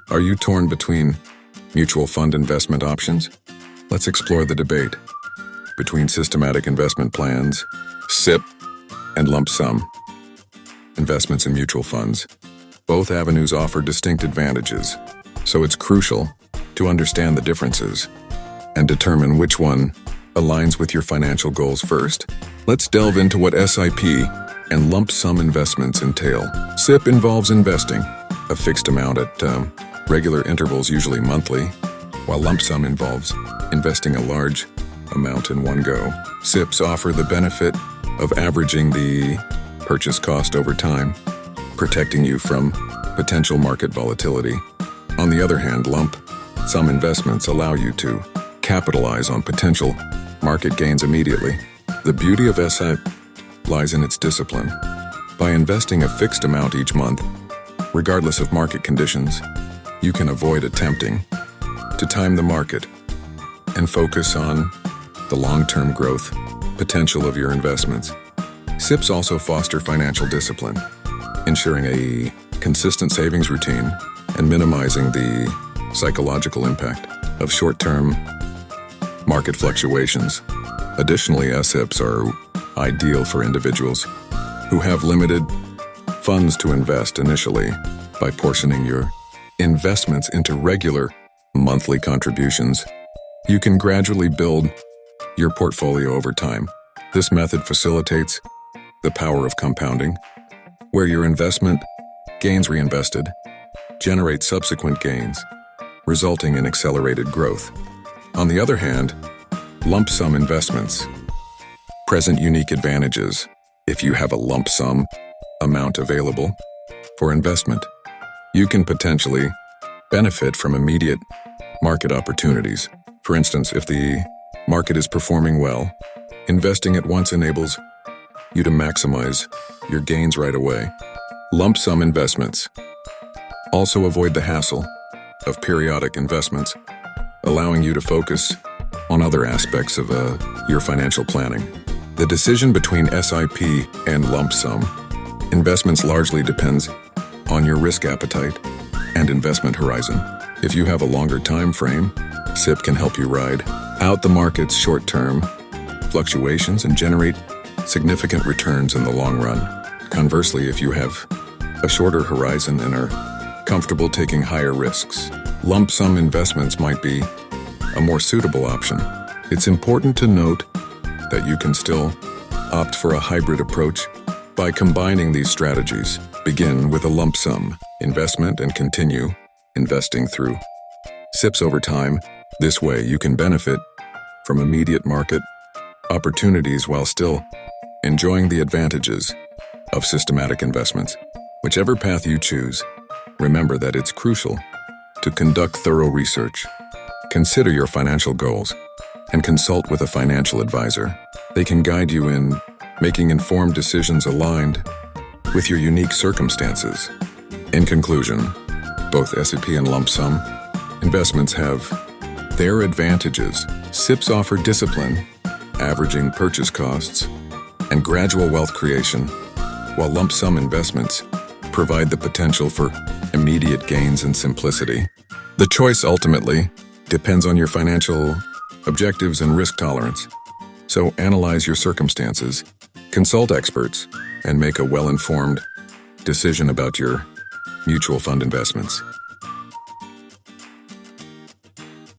Are you torn between mutual fund investment options? Let's explore the debate between systematic investment plans, SIP, and lump sum investments in mutual funds. Both avenues offer distinct advantages, so it's crucial to understand the differences and determine which one aligns with your financial goals. First, let's delve into what SIP and lump sum investments entail. SIP involves investing a fixed amount at regular intervals, usually monthly, while lump sum involves investing a large amount in one go. SIPs offer the benefit of averaging the purchase cost over time, protecting you from potential market volatility. On the other hand, lump sum investments allow you to capitalize on potential market gains immediately. The beauty of SIP lies in its discipline. By investing a fixed amount each month, regardless of market conditions, you can avoid attempting to time the market and focus on the long-term growth potential of your investments. SIPs also foster financial discipline, ensuring a consistent savings routine and minimizing the psychological impact of short-term market fluctuations. Additionally, SIPs are ideal for individuals who have limited funds to invest initially. By portioning your investments into regular monthly contributions, you can gradually build your portfolio over time. This method facilitates the power of compounding, where your investment gains reinvested generate subsequent gains, resulting in accelerated growth. On the other hand, lump sum investments present unique advantages. If you have a lump sum amount available for investment, you can potentially benefit from immediate market opportunities. For instance, if the market is performing well, investing at once enables you to maximize your gains right away. Lump sum investments also avoid the hassle of periodic investments, allowing you to focus on other aspects of your financial planning. The decision between SIP and lump sum investments largely depends on your risk appetite and investment horizon. If you have a longer time frame, SIP can help you ride out the market's short-term fluctuations and generate significant returns in the long run. Conversely, if you have a shorter horizon and are comfortable taking higher risks, lump sum investments might be a more suitable option. It's important to note that you can still opt for a hybrid approach by combining these strategies. Begin with a lump sum investment and continue investing through SIPs over time. This way, you can benefit from immediate market opportunities while still enjoying the advantages of systematic investments. Whichever path you choose, remember that it's crucial to conduct thorough research, consider your financial goals, and consult with a financial advisor. They can guide you in making informed decisions aligned with your unique circumstances. In conclusion, both SIP and lump sum investments have their advantages. SIPs offer discipline, averaging purchase costs, and gradual wealth creation, while lump sum investments provide the potential for immediate gains and simplicity. The choice ultimately depends on your financial objectives and risk tolerance. So analyze your circumstances, consult experts, and make a well-informed decision about your mutual fund investments.